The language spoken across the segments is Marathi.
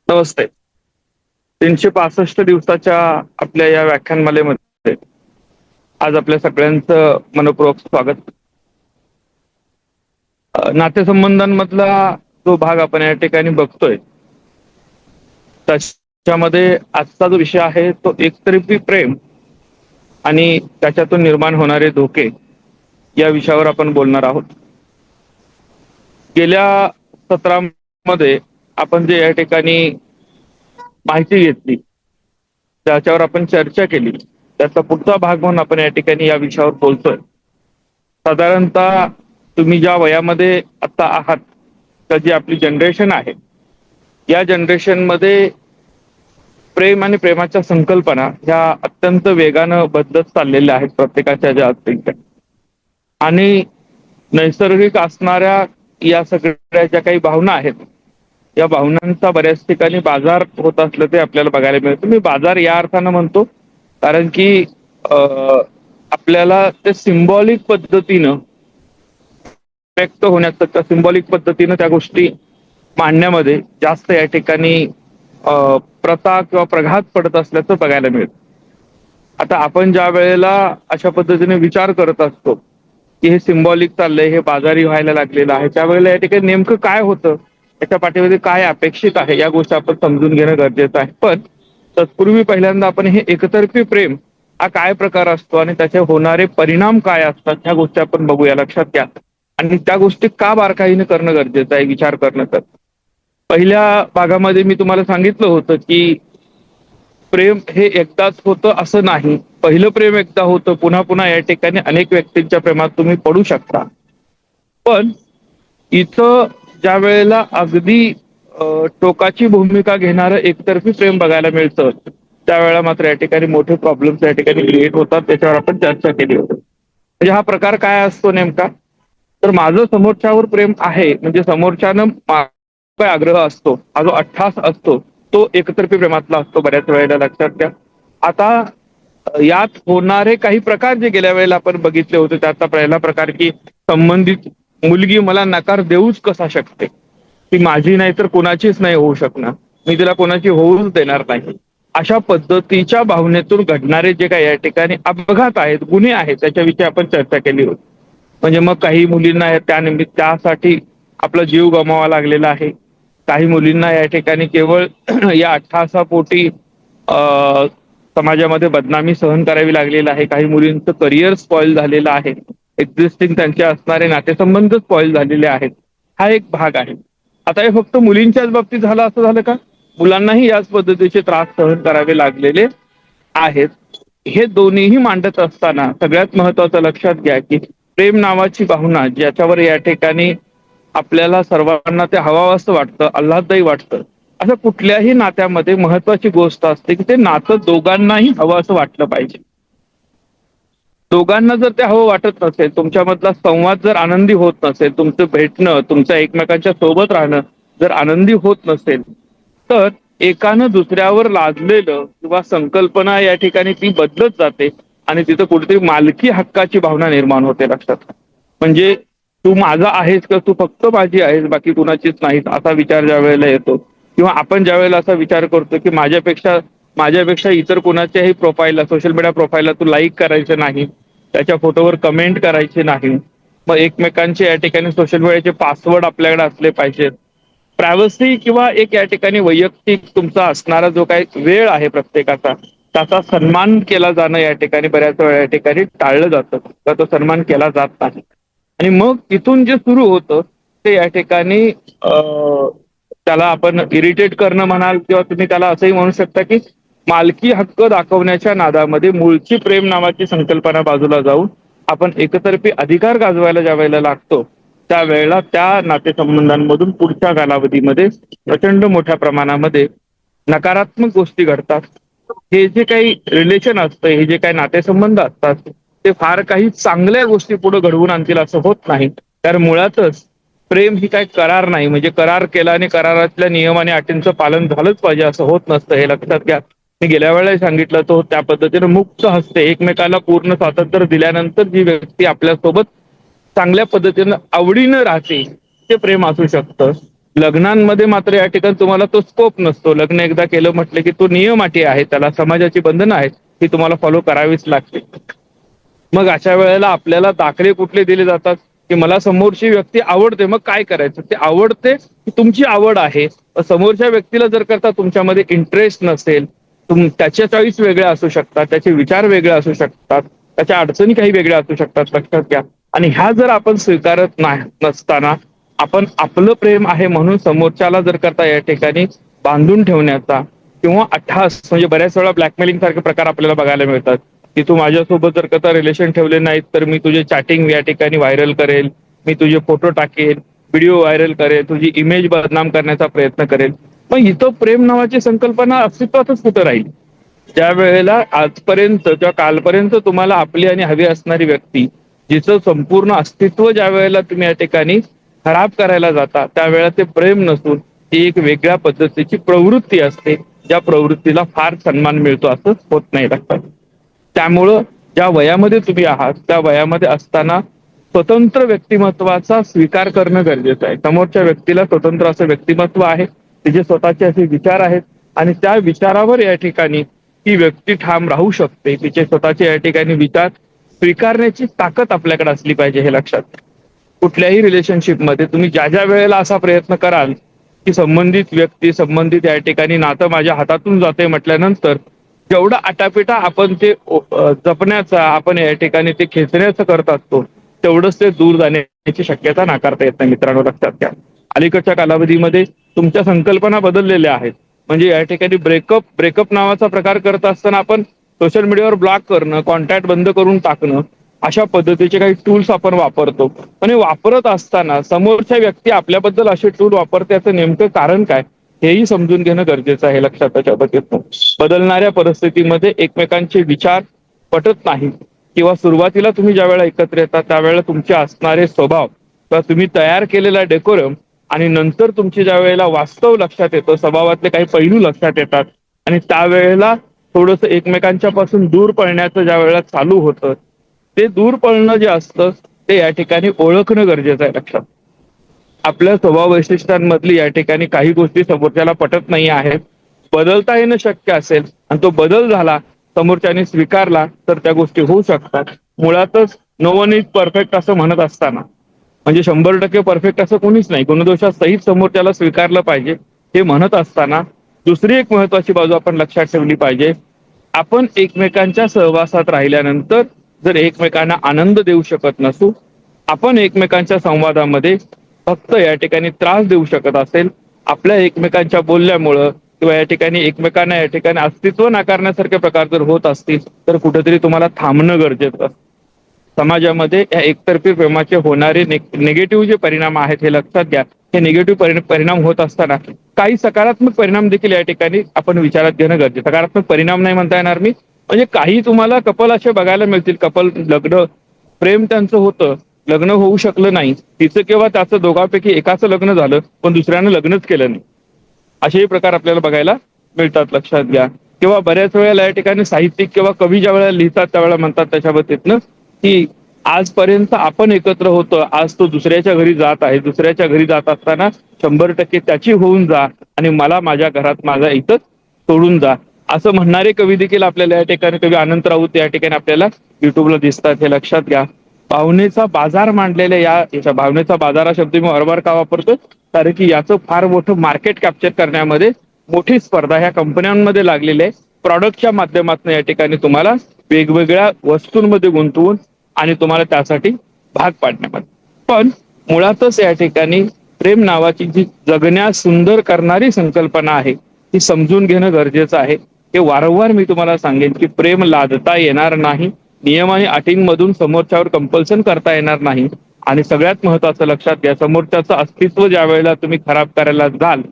नमस्ते. 365 दिवसाच्या आपल्या या व्याख्यानमालेमध्ये आज आपल्या सगळ्यांचं मनपूर्वक स्वागत. नातेसंबंधांमधला जो भाग आपण या ठिकाणी बघतोय त्याच्यामध्ये आजचा जो विषय आहे तो एकतर्फी प्रेम आणि त्याच्यातून निर्माण होणारे धोके या विषयावर आपण बोलणार आहोत. गेल्या सत्रामध्ये आपण जे या ठिकाणी माहिती घेतली त्याच्यावर आपण चर्चा केली, त्याचा पुढचा भाग म्हणून आपण या ठिकाणी या विषयावर बोलतोय. साधारणतः तुम्ही ज्या वयामध्ये आता आहात तर जी आपली जनरेशन आहे या जनरेशनमध्ये प्रेम आणि प्रेमाच्या संकल्पना ह्या अत्यंत वेगानं बदलत चाललेल्या आहेत प्रत्येकाच्या ज्या असतील त्या. आणि नैसर्गिक असणाऱ्या या सगळ्या ज्या काही भावना आहेत या भावनांचा बऱ्याच ठिकाणी बाजार होत असलं ते आपल्याला बघायला मिळतं. मी बाजार या अर्थानं म्हणतो कारण की आपल्याला ते सिंबॉलिक पद्धतीनं व्यक्त होण्याचं त्या सिंबॉलिक पद्धतीनं त्या गोष्टी मांडण्यामध्ये जास्त या ठिकाणी प्रथा किंवा प्रघात पडत असल्याचं बघायला मिळतं. आता आपण ज्या वेळेला अशा पद्धतीने विचार करत असतो की हे सिंबॉलिक चाललंय, हे बाजारी व्हायला लागलेलं आहे, त्यावेळेला या ठिकाणी नेमकं काय होतं, त्याच्या पाठीमध्ये काय अपेक्षित आहे या गोष्टी आपण समजून घेणं गरजेचं आहे. पण तत्पूर्वी पहिल्यांदा आपण हे एकतर्फी प्रेम हा काय प्रकार असतो आणि त्याचे होणारे परिणाम काय असतात ह्या गोष्टी आपण बघूया, लक्षात घ्या. आणि त्या गोष्टी का बारकाईने करणं गरजेचं आहे विचार करणं. तर पहिल्या भागामध्ये मी तुम्हाला सांगितलं होतं की प्रेम हे एकदाच होतं असं नाही. पहिलं प्रेम एकदा होतं, पुन्हा पुन्हा या ठिकाणी अनेक व्यक्तींच्या प्रेमात तुम्ही पडू शकता. पण इथं ज्या वेळेला अगदी टोकाची भूमिका घेणारं एकतर्फी प्रेम बघायला मिळतं त्यावेळेला मात्र या ठिकाणी मोठे प्रॉब्लेम्स या ठिकाणी क्रिएट होतात. त्याच्यावर आपण चर्चा केली होती. म्हणजे हा प्रकार काय असतो नेमका, तर माझं समोरच्यावर प्रेम आहे म्हणजे समोरच्यानं काय आग्रह असतो, हा जो अट्ठास असतो तो एकतर्फी प्रेमातला असतो बऱ्याच वेळेला, लक्षात घ्या. आता यात होणारे काही प्रकार जे गेल्या वेळेला आपण बघितले होते त्याचा पहिला प्रकार की संबंधित मुलगी मला नकार देऊच कसा शकते, ती माझी नाही तर कोणाचीच नाही होऊ शकणार, मी तिला कोणाची होऊच देणार नाही, अशा पद्धतीच्या भावनेतून घडणारे जे काही या ठिकाणी अपघात आहेत, गुन्हे आहेत, त्याच्याविषयी आपण चर्चा केली होती. म्हणजे मग काही मुलींना त्यानिमित्त त्यासाठी आपला जीव गमवावा लागलेला आहे, काही मुलींना या ठिकाणी केवळ या अट्टाहासापोटी समाजामध्ये बदनामी सहन करावी लागलेला आहे, काही मुलींचं करिअर स्पॉइल झालेलं आहे, एक्झिस्टिंग त्यांचे असणारे नातेसंबंध स्पॉइल झालेले आहेत. हा एक भाग आहे. आता हे फक्त मुलींच्याच बाबतीत झालं असं झालं का, मुलांनाही याच पद्धतीचे त्रास सहन करावे लागलेले आहेत. हे दोन्हीही मांडत असताना सगळ्यात महत्वाचं लक्षात घ्या की प्रेम नावाची भावना ज्याच्यावर या ठिकाणी आपल्याला सर्वांना ते हवावंसं वाटतं, आल्हाददायी वाटतं, अशा कुठल्याही नात्यामध्ये महत्वाची गोष्ट असते की ते नातं दोघांनाही हवं असं वाटलं पाहिजे. दोघांना जर ते हवं वाटत नसेल, तुमच्यामधला संवाद जर आनंदी होत नसेल, तुमचं भेटणं, तुमचं एकमेकांच्या सोबत राहणं जर आनंदी होत नसेल, तर एकानं दुसऱ्यावर लादलेलं किंवा संकल्पना या ठिकाणी ती बदलत जाते आणि तिथं कुठेतरी मालकी हक्काची भावना निर्माण होते, लक्षात. म्हणजे तू माझा आहेस का तू फक्त माझी आहेस बाकी कुणाचीच नाहीस असा विचार ज्या वेळेला येतो, किंवा आपण ज्या वेळेला असा विचार करतो की माझ्यापेक्षा इतर कोणाच्याही प्रोफाईलला, सोशल मीडिया प्रोफाईलला तू लाईक करायचं नाही, त्याच्या फोटोवर कमेंट करायचे नाही, मग एकमेकांचे या ठिकाणी सोशल मीडियाचे पासवर्ड आपल्याकडे असले पाहिजेत, प्रायव्हसी किंवा एक या ठिकाणी वैयक्तिक तुमचा असणारा जो काही वेळ आहे प्रत्येकाचा त्याचा सन्मान केला जाणं या ठिकाणी बऱ्याच वेळा या ठिकाणी टाळलं जातं, तर तो सन्मान केला जात नाही. आणि मग इथून जे सुरू होतं ते या ठिकाणी त्याला आपण इरिटेट करणं म्हणाल किंवा तुम्ही त्याला असंही म्हणू शकता की मालकी हक्क दाखवण्याच्या नादामध्ये मूळची प्रेम नावाची संकल्पना बाजूला जाऊन आपण एकतर्फी अधिकार गाजवायला ज्या वेळेला लागतो त्यावेळेला त्या नातेसंबंधांमधून पुढच्या कालावधीमध्ये प्रचंड मोठ्या प्रमाणामध्ये नकारात्मक गोष्टी घडतात. हे जे काही रिलेशन असतं, हे जे काही नातेसंबंध असतात ते फार काही चांगल्या गोष्टी पुढे घडवून आणतील असं होत नाही. कारण मुळातच प्रेम ही काही करार नाही, म्हणजे करार केला आणि करारातल्या नियम आणि अटींचं पालन झालंच पाहिजे असं होत नसतं, हे लक्षात घ्या. मी गेल्या वेळेला सांगितलं तो त्या पद्धतीने मुक्त हस्ते एकमेकाला पूर्ण स्वातंत्र्य दिल्यानंतर जी व्यक्ती आपल्यासोबत चांगल्या पद्धतीनं आवडीनं राहते ते प्रेम असू शकतं. लग्नांमध्ये मात्र या ठिकाणी तुम्हाला तो स्कोप नसतो. लग्न एकदा केलं म्हटलं की तो नियम अटी आहे, त्याला समाजाची बंधनं आहेत, ती तुम्हाला फॉलो करावीच लागते. मग अशा वेळेला आपल्याला दाखले कुठले दिले जातात की मला समोरची व्यक्ती आवडते, मग काय करायचं? ते आवडते की तुमची आवड आहे. समोरच्या व्यक्तीला जर करता तुमच्यामध्ये इंटरेस्ट नसेल, त्याच्या चॉईस वेगळ्या असू शकतात, त्याचे विचार वेगळे असू शकतात, त्याच्या अडचणी काही वेगळ्या असू शकतात, लक्षात घ्या. आणि ह्या जर आपण स्वीकारत नाही नसताना आपण आपलं प्रेम आहे म्हणून समोरच्याला जर करता या ठिकाणी बांधून ठेवण्याचा किंवा अट्टहास, म्हणजे बऱ्याच वेळा ब्लॅकमेलिंग सारखे प्रकार आपल्याला बघायला मिळतात की तू माझ्यासोबत जर का रिलेशन ठेवले नाहीत तर मी तुझे चॅटिंग या ठिकाणी व्हायरल करेल, मी तुझे फोटो टाकेल, व्हिडिओ व्हायरल करेल, तुझी इमेज बदनाम करण्याचा प्रयत्न करेल. मग इथं प्रेम नावाची संकल्पना अस्तित्वातच कुठं राहील? ज्या वेळेला आजपर्यंत किंवा कालपर्यंत तुम्हाला आपली आणि हवी असणारी व्यक्ती जिचं संपूर्ण अस्तित्व ज्या वेळेला तुम्ही या ठिकाणी खराब करायला जाता, त्यावेळेला ते प्रेम नसून ती एक वेगळ्या पद्धतीची प्रवृत्ती असते, ज्या प्रवृत्तीला फार सन्मान मिळतो असं होत नाही लक्षात. त्यामुळं ज्या वयामध्ये तुम्ही आहात त्या वयामध्ये असताना स्वतंत्र व्यक्तिमत्वाचा स्वीकार करणं गरजेचं आहे. समोरच्या व्यक्तीला स्वतंत्र असं व्यक्तिमत्व आहे, तिचे स्वतःचे असे विचार आहेत आणि त्या विचारावर या ठिकाणी ती व्यक्ती ठाम राहू शकते. तिचे स्वतःचे या ठिकाणी विचार स्वीकारण्याची ताकद आपल्याकडे असली पाहिजे, हे लक्षात. कुठल्याही रिलेशनशिपमध्ये तुम्ही ज्या ज्या वेळेला असा प्रयत्न कराल की संबंधित व्यक्ती, संबंधित या ठिकाणी नातं माझ्या हातातून जाते म्हटल्यानंतर जेवढा आटापिटा आपण ते जपण्याचा, आपण या ठिकाणी ते खेचण्याचं करत असतो, तेवढंच ते दूर जाण्याची शक्यता नाकारता येत नाही मित्रांनो, लक्षात घ्या. अलीकडच्या कालावधीमध्ये तुमच्या संकल्पना बदललेल्या आहेत. म्हणजे या ठिकाणी ब्रेकअप ब्रेकअप नावाचा प्रकार करत असताना आपण सोशल मीडियावर ब्लॉक करणं, कॉन्टॅक्ट बंद करून टाकणं, अशा पद्धतीचे काही टूल्स आपण वापरतो. आणि वापरत असताना समोरच्या व्यक्ती आपल्याबद्दल असे टूल वापरते याचं नेमकं कारण काय हेही समजून घेणं गरजेचं आहे, लक्षात. त्याच्या पद्धतीनं बदलणाऱ्या परिस्थितीमध्ये एकमेकांचे विचार पटत नाहीत किंवा सुरुवातीला तुम्ही ज्या वेळेला एकत्र येतात त्यावेळेला तुमचे असणारे स्वभाव किंवा तुम्ही तयार केलेला डेकोरम आणि नंतर तुमची ज्या वेळेला वास्तव लक्षात येतं, स्वभावातले काही पैलू लक्षात येतात आणि त्यावेळेला थोडंसं एकमेकांच्या पासून दूर पळण्याचं ज्या वेळेला चालू होतं, ते दूर पळणं जे असतं ते या ठिकाणी ओळखणं गरजेचं आहे, लक्षात. आपल्या स्वभाव वैशिष्ट्यांमधली या ठिकाणी काही गोष्टी समोरच्याला पटत नाही आहेत, बदलता येणं शक्य असेल आणि तो बदल झाला, समोरच्याने स्वीकारला, तर त्या गोष्टी होऊ शकतात. मुळातच नो वन इज परफेक्ट असं म्हणत असताना, म्हणजे 100% परफेक्ट असं कोणीच नाही, गुणदोषासहित समोरच्याला स्वीकारलं पाहिजे हे म्हणत असताना दुसरी एक महत्वाची बाजू आपण लक्षात ठेवली पाहिजे. आपण एकमेकांच्या सहवासात राहिल्यानंतर जर एकमेकांना आनंद देऊ शकत नसू, आपण एकमेकांच्या संवादामध्ये फक्त या ठिकाणी त्रास देऊ शकत असेल, आपल्या एकमेकांच्या बोलल्यामुळं किंवा या ठिकाणी एकमेकांना या ठिकाणी अस्तित्व नाकारण्यासारखे प्रकार जर होत असतील तर कुठेतरी तुम्हाला थांबणं गरजेचं असतं. समाजामध्ये या एकतर्फी प्रेमाचे होणारे निगेटिव्ह जे परिणाम आहेत हे लक्षात घ्या. हे निगेटिव्ह परिणाम होत असताना काही सकारात्मक परिणाम देखील या ठिकाणी आपण विचारात घेणं गरजेचं. सकारात्मक परिणाम नाही म्हणता येणार मी, म्हणजे काही तुम्हाला कपल असे बघायला मिळतील, कपल लग्न प्रेम त्यांचं होतं, लग्न होऊ शकलं नाही, तिचं किंवा त्याचं दोघांपैकी एकाचं लग्न झालं पण दुसऱ्यानं लग्नच केलं नाही, असेही प्रकार आपल्याला बघायला मिळतात, लक्षात घ्या. किंवा बऱ्याच वेळेला या ठिकाणी साहित्यिक किंवा कवी ज्या वेळेला लिहितात त्यावेळेला म्हणतात त्याच्या बाबतीतनं की आजपर्यंत आपण एकत्र होतो, आज तो दुसऱ्याच्या घरी जात आहे, दुसऱ्याच्या घरी जात असताना 100% त्याची होऊन जा आणि मला माझ्या घरात माझा इथंच सोडून जा, असं म्हणणारे कवी देखील आपल्याला या ठिकाणी, कवी अनंत राऊत या ठिकाणी आपल्याला युट्यूबला दिसतात, हे लक्षात घ्या. भावनेचा बाजार मांडलेल्या याच्या भावनेचा बाजार हा शब्द मी वारंवार का वापरतो, कारण की याचं फार मोठं मार्केट कॅप्चर करण्यामध्ये मोठी स्पर्धा ह्या कंपन्यांमध्ये लागलेली आहे. प्रॉडक्टच्या माध्यमातून या ठिकाणी तुम्हाला वेगवेगळ्या वस्तूंमध्ये गुंतवून आणि तुम्हाला त्यासाठी भाग पाडण्यामध्ये, पण मुळातच या ठिकाणी प्रेम नावाची जी जगण्यास सुंदर करणारी संकल्पना आहे ती समजून घेणं गरजेचं आहे. हे वारंवार मी तुम्हाला सांगेन की प्रेम लादता येणार नाही, नियम आणि अटींमधून समोरच्यावर कंपल्सन करता येणार नाही, आणि सगळ्यात महत्वाचं लक्षात घ्या, समोरच्याचं अस्तित्व ज्या वेळेला तुम्ही खराब करायला जाल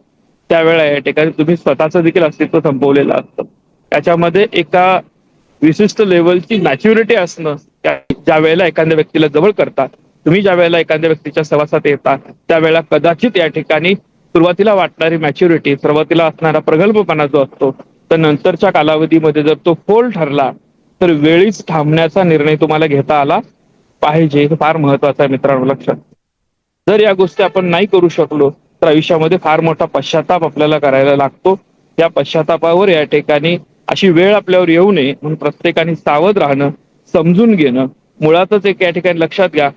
त्यावेळेला या ठिकाणी तुम्ही स्वतःचं देखील अस्तित्व संपवलेलं असतं. त्याच्यामध्ये एका विशिष्ट लेवलची मॅच्युरिटी असणं, ज्या वेळेला एखाद्या व्यक्तीला जवळ करतात, तुम्ही ज्या वेळेला एखाद्या व्यक्तीच्या सहवासात येतात त्यावेळेला कदाचित या ठिकाणी सुरुवातीला वाटणारी मॅच्युरिटी, सुरुवातीला असणारा प्रगल्भपणा जो असतो, तर नंतरच्या कालावधीमध्ये जर तो फोल ठरला तर वेळीच थांबण्याचा निर्णय तुम्हाला घेता आला पाहिजे. हे फार महत्वाचं आहे मित्रांनो, लक्षात. जर या गोष्टी आपण नाही करू शकलो तर नंतर आयुष्यामध्ये फार मोठा पश्चाताप आपल्याला करायला लागतो. या पश्चातापावर या ठिकाणी अशी वेळ आपल्यावर येऊ नये म्हणून प्रत्येकाने सावध राहणं, समजून घेणं. मुळातच एक या ठिकाणी लक्षात घ्या,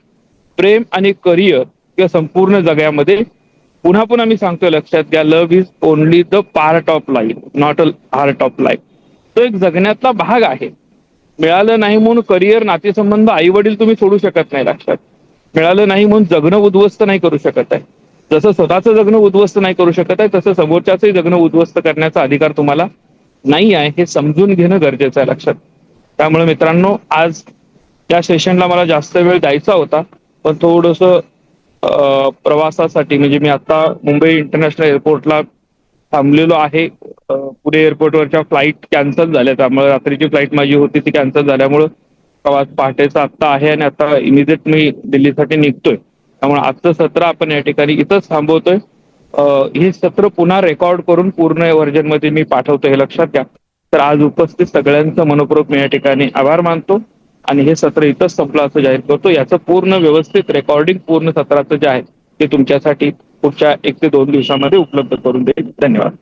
प्रेम आणि करिअर किंवा संपूर्ण जगामध्ये पुन्हा पुन्हा मी सांगतोय लक्षात घ्या, love is only the part of life, not a heart of life. तो एक जगण्यातला भाग आहे. मिळालं नाही म्हणून करिअर, नातेसंबंध, आई वडील तुम्ही सोडू शकत नाही. लक्षात, मिळालं नाही म्हणून जगणं उद्ध्वस्त नाही करू शकत आहे. जसं स्वतःचं जगणं उद्ध्वस्त नाही करू शकत आहे, तसं समोरच्याचंही जगणं उद्ध्वस्त करण्याचा अधिकार तुम्हाला नाही आहे. हे समजून घेणं गरजेचं आहे. लक्षात. त्यामुळे मित्रांनो, आज या सेशनला मला जास्त वेळ द्यायचा होता, पण थोडस प्रवासासाठी म्हणजे मी आता मुंबई इंटरनॅशनल एअरपोर्टला थांबलेलो आहे. पुणे एअरपोर्टवरच्या फ्लाईट कॅन्सल झाल्या, त्यामुळे रात्रीची फ्लाईट माझी होती ती कॅन्सल झाल्यामुळं प्रवास पहाटेचा आत्ता आहे आणि आता इमिजिएट मी दिल्लीसाठी निघतोय. त्यामुळे आजचं सत्र आपण या ठिकाणी इथंच थांबवतोय. हे सत्र पुन्हा रेकॉर्ड करून पूर्ण व्हर्जन मध्ये मी पाठवतो, हे लक्षात घ्या. तर आज उपस्थित सगळ्यांचं मनपूर्वक मी या ठिकाणी आभार मानतो आणि हे सत्र इथंच संपलं असं जाहीर करतो. याचं पूर्ण व्यवस्थित रेकॉर्डिंग पूर्ण सत्राचं जे आहे ते तुमच्यासाठी पुढच्या 1 ते 2 दिवसामध्ये उपलब्ध करून देईल. धन्यवाद.